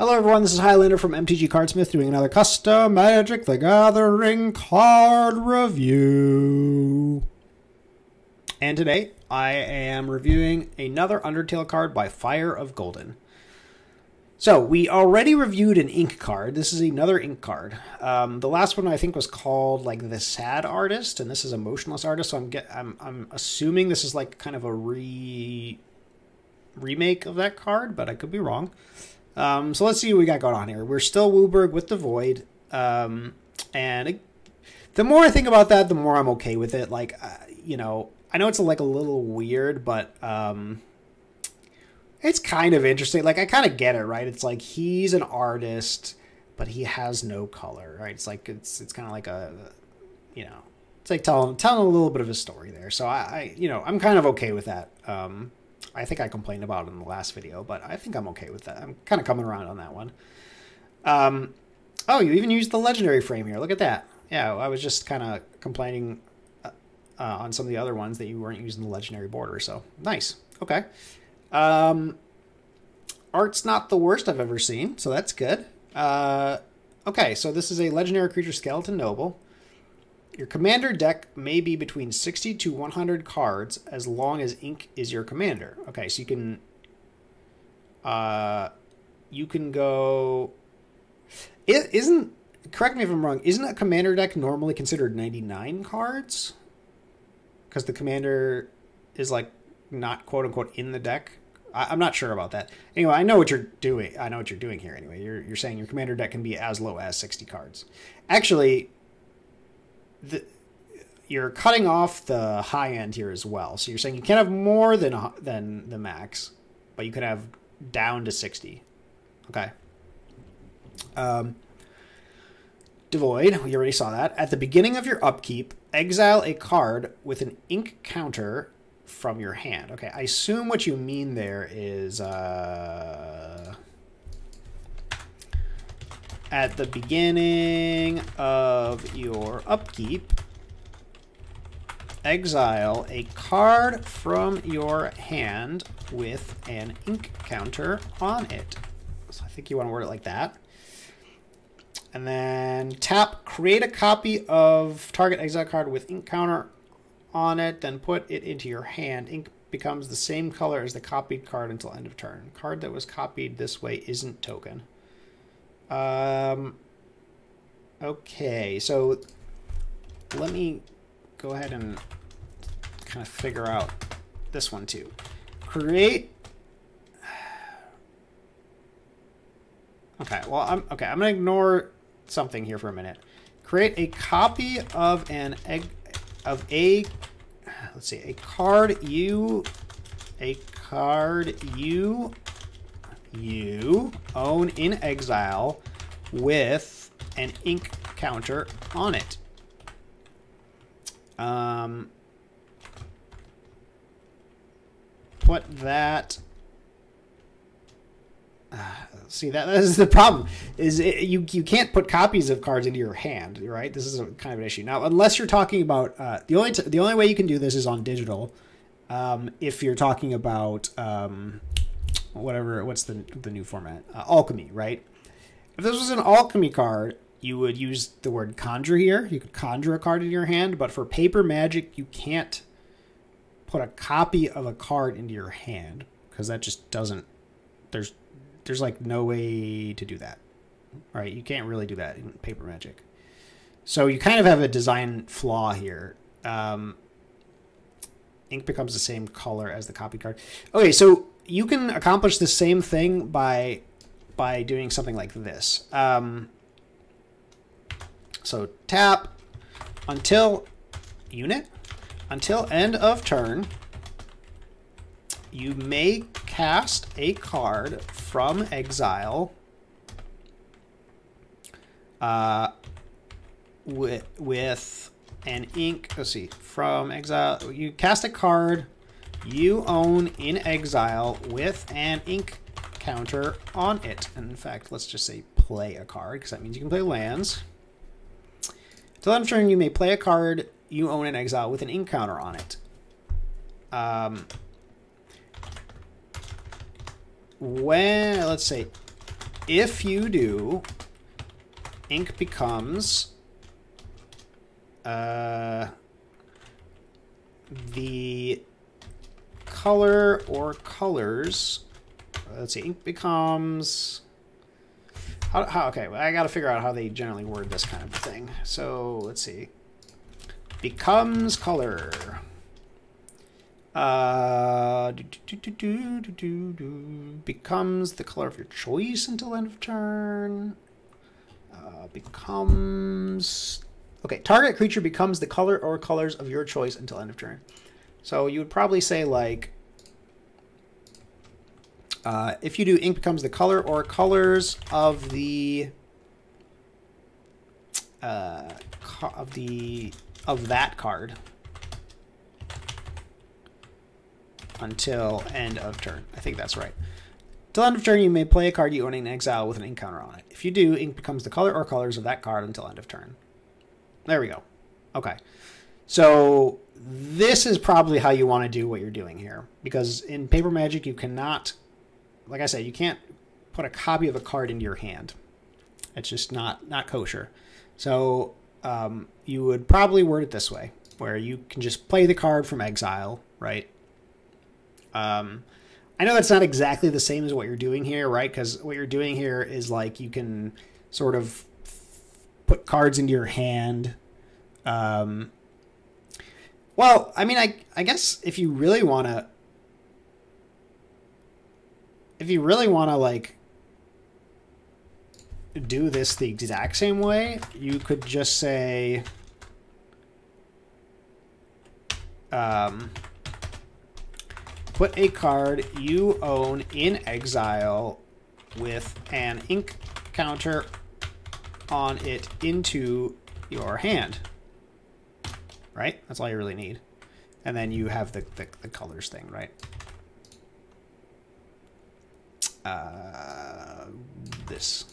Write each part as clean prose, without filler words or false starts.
Hello everyone, this is Highlander from MTG Cardsmith doing another custom Magic the Gathering card review. And today I am reviewing another Undertale card by FireOfGolden. So we already reviewed an ink card. This is another ink card. The last one I think was called like the Sad Artist, and this is Emotionless Artist. So I'm assuming this is like kind of a remake of that card, but I could be wrong. So let's see what we got going on here. We're still Wooburg with the Void. And the more I think about that, the more I'm okay with it. Like, you know, I know it's like a little weird, but it's kind of interesting. Like, I kind of get it, right? It's like he's an artist, but he has no color, right? It's like, it's kind of like a, you know, it's like telling a little bit of a story there. So you know, I'm kind of okay with that. I think I complained about it in the last video, but I think I'm okay with that. I'm kind of coming around on that one. Oh, you even used the legendary frame here. Look at that. Yeah, I was just kind of complaining on some of the other ones that you weren't using the legendary border, so nice. Okay. Art's not the worst I've ever seen, so that's good. Okay, so this is a legendary creature Skeleton Noble. Your commander deck may be between 60 to 100 cards as long as ink is your commander. Okay, so you can go... Correct me if I'm wrong, isn't a commander deck normally considered 99 cards? Because the commander is like not quote-unquote in the deck. I'm not sure about that. Anyway, I know what you're doing. I know what you're doing here anyway. You're saying your commander deck can be as low as 60 cards. Actually... you're cutting off the high end here as well. So you're saying you can't have more than the max, but you can have down to 60. Okay. Devoid, we already saw that. At the beginning of your upkeep, exile a card with an ink counter from your hand. Okay, I assume what you mean there is... at the beginning of your upkeep, exile a card from your hand with an ink counter on it. So I think you want to word it like that. And then tap, create a copy of target exile card with ink counter on it, then put it into your hand. Ink becomes the same color as the copied card until end of turn. Card that was copied this way isn't token. Okay, so let me go ahead and kind of figure out this one too. Create. Okay, well, I'm gonna ignore something here for a minute. Create a copy of a card you own in exile with an ink counter on it. Put that... see, that is the problem. You can't put copies of cards into your hand, right? This is kind of an issue. Now, unless you're talking about... the only way you can do this is on digital. If you're talking about... what's the new format? Alchemy, right? If this was an alchemy card, you would use the word conjure here. You could conjure a card in your hand, but for paper magic, you can't put a copy of a card into your hand because that just doesn't... There's like no way to do that, right? You can't really do that in paper magic. So you kind of have a design flaw here. Ink becomes the same color as the copy card. Okay, so you can accomplish the same thing by doing something like this. So tap until end of turn, you may cast a card from exile with an ink. Let's see, from exile, you cast a card you own in exile with an ink counter on it. And in fact, let's just say play a card, because that means you can play lands. Till end of turn, you may play a card you own in exile with an ink counter on it. When, let's say, if you do, ink becomes the color or colors. Let's see, ink becomes... okay, I got to figure out how they generally word this kind of thing. So let's see. Becomes color. Becomes the color of your choice until end of turn. Becomes... Okay, target creature becomes the color or colors of your choice until end of turn. So you would probably say, like, if you do, ink becomes the color or colors of the of that card until end of turn. I think that's right. Till end of turn, you may play a card you own in exile with an ink counter on it. If you do, ink becomes the color or colors of that card until end of turn. There we go. Okay. So this is probably how you want to do what you're doing here. Because in Paper Magic, you cannot, like I said, you can't put a copy of a card into your hand. It's just not kosher. So you would probably word it this way, where you can just play the card from exile, right? I know that's not exactly the same as what you're doing here, right? Because what you're doing here is, like, you can sort of put cards into your hand. Well, I mean, I guess if you really want to, like, do this the exact same way, you could just say, put a card you own in exile with an ink counter on it into your hand. Right? That's all you really need. And then you have the colors thing, right? This.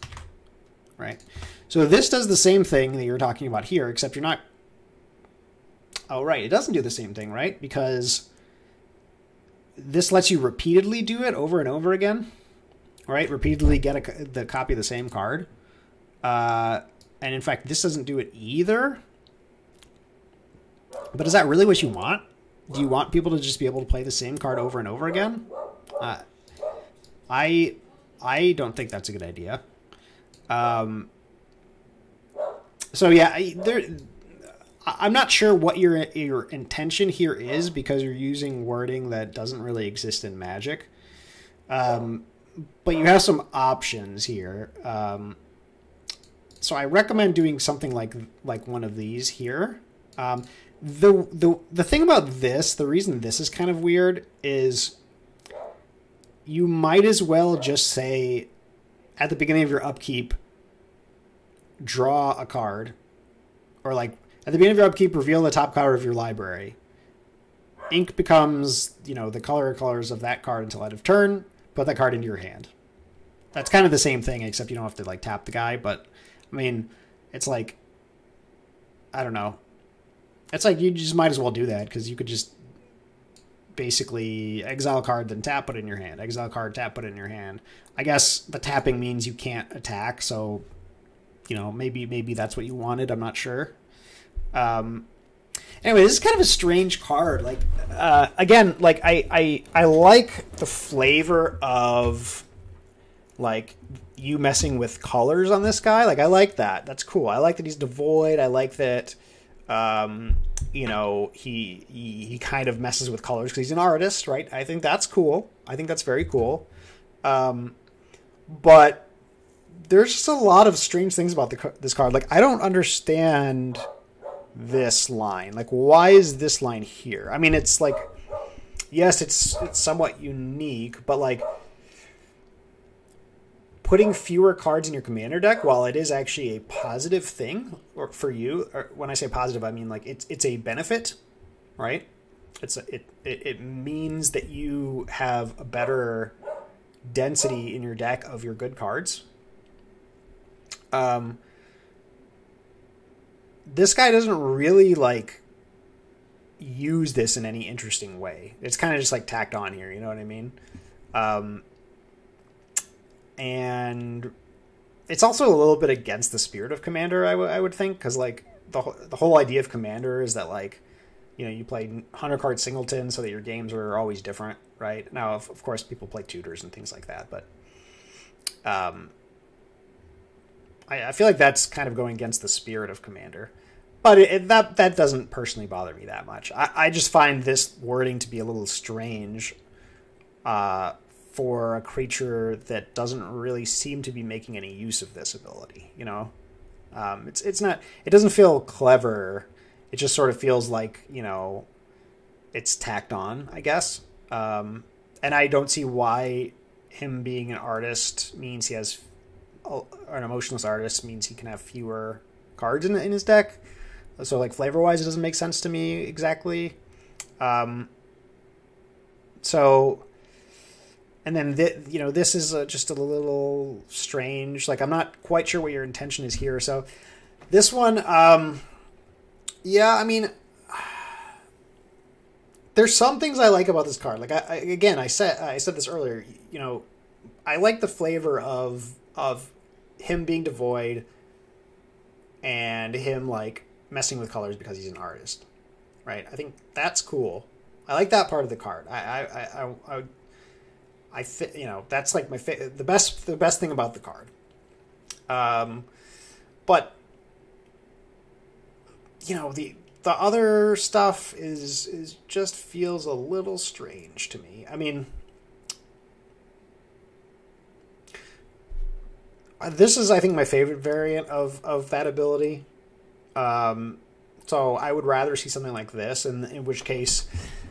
Right? So this does the same thing that you're talking about here, except you're not... Oh, right. It doesn't do the same thing, right? Because this lets you repeatedly do it over and over again. Right? Repeatedly get the copy of the same card. And in fact, this doesn't do it either. But is that really what you want? Do you want people to just be able to play the same card over and over again? I don't think that's a good idea. So yeah, I'm not sure what your intention here is, because you're using wording that doesn't really exist in Magic. But you have some options here. So I recommend doing something like one of these here. The thing about this, the reason this is kind of weird, is you might as well just say at the beginning of your upkeep, draw a card, or like at the beginning of your upkeep, reveal the top card of your library. Ink becomes, you know, the color or colors of that card until end of turn. Put that card into your hand. That's kind of the same thing, except you don't have to, like, tap the guy. But I mean, it's like, I don't know. It's like you just might as well do that, because you could just basically exile a card, then tap, put it in your hand. Exile a card, tap, put it in your hand. I guess the tapping means you can't attack, so, you know, maybe that's what you wanted. I'm not sure. Anyway, this is kind of a strange card. Like, again, like I like the flavor of, like, you messing with colors on this guy. Like, I like that. That's cool. I like that he's devoid. I like that, you know, he kind of messes with colors because he's an artist, right? I think that's cool. I think that's very cool. But there's just a lot of strange things about this card. Like, I don't understand this line. Like, why is this line here? I mean, it's like, yes, it's somewhat unique, but like, putting fewer cards in your commander deck, while it is actually a positive thing for you, or when I say positive, I mean, like, it's a benefit, right? It means that you have a better density in your deck of your good cards. This guy doesn't really, like, use this in any interesting way. It's kind of just, like, tacked on here, you know what I mean? and it's also a little bit against the spirit of Commander, I would think, because like the whole idea of Commander is that like, you know, you play 100 card singleton so that your games are always different, right? Now, of course, people play tutors and things like that, but I feel like that's kind of going against the spirit of Commander. But that doesn't personally bother me that much. I just find this wording to be a little strange for a creature that doesn't really seem to be making any use of this ability, you know? It's not, it doesn't feel clever. It just sort of feels like, you know, it's tacked on, I guess. And I don't see why him being an artist means he has, or an emotionless artist means he can have fewer cards in his deck. So like flavor-wise, it doesn't make sense to me exactly. So, and then you know, this is just a little strange. Like, I'm not quite sure what your intention is here. So this one, yeah, I mean, there's some things I like about this card. Like, I said this earlier. You know, I like the flavor of him being devoid and him like messing with colors because he's an artist, right? I think that's cool. I like that part of the card. You know, that's like the best thing about the card. But you know, the other stuff is just feels a little strange to me. I mean, this is, I think, my favorite variant of that ability. So I would rather see something like this, in which case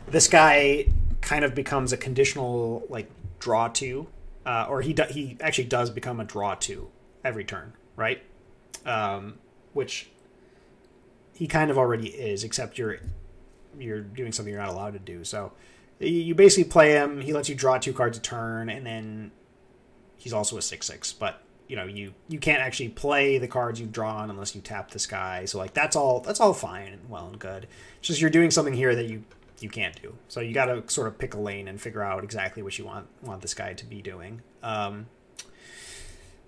this guy kind of becomes a conditional like draw 2, or he actually does become a draw 2 every turn, right? Which he kind of already is, except you're doing something you're not allowed to do. So you basically play him, he lets you draw 2 cards a turn, and then he's also a 6/6, but you know, you can't actually play the cards you've drawn unless you tap this guy. So like that's all fine and well and good. It's just you're doing something here that you can't do. So you got to sort of pick a lane and figure out exactly what you want this guy to be doing.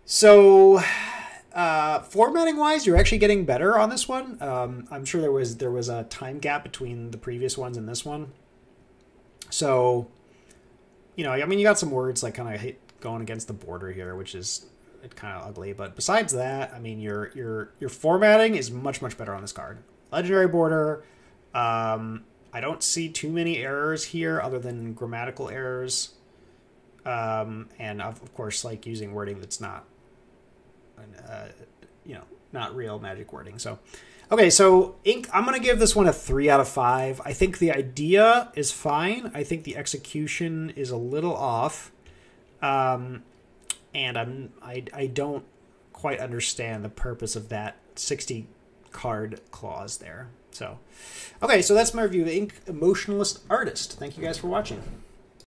So formatting wise, you're actually getting better on this one. I'm sure there was a time gap between the previous ones and this one. So, you know, I mean, you got some words like kind of going against the border here, which is kind of ugly, but besides that, I mean, your formatting is much better on this card. Legendary border. I don't see too many errors here other than grammatical errors, and of course, like using wording that's not, you know, not real Magic wording. So, okay, so Ink, I'm gonna give this one a 3 out of 5. I think the idea is fine. I think the execution is a little off. And I don't quite understand the purpose of that 60 card clause there. So, okay, so that's my review of Ink Emotionless Artist. Thank you guys for watching.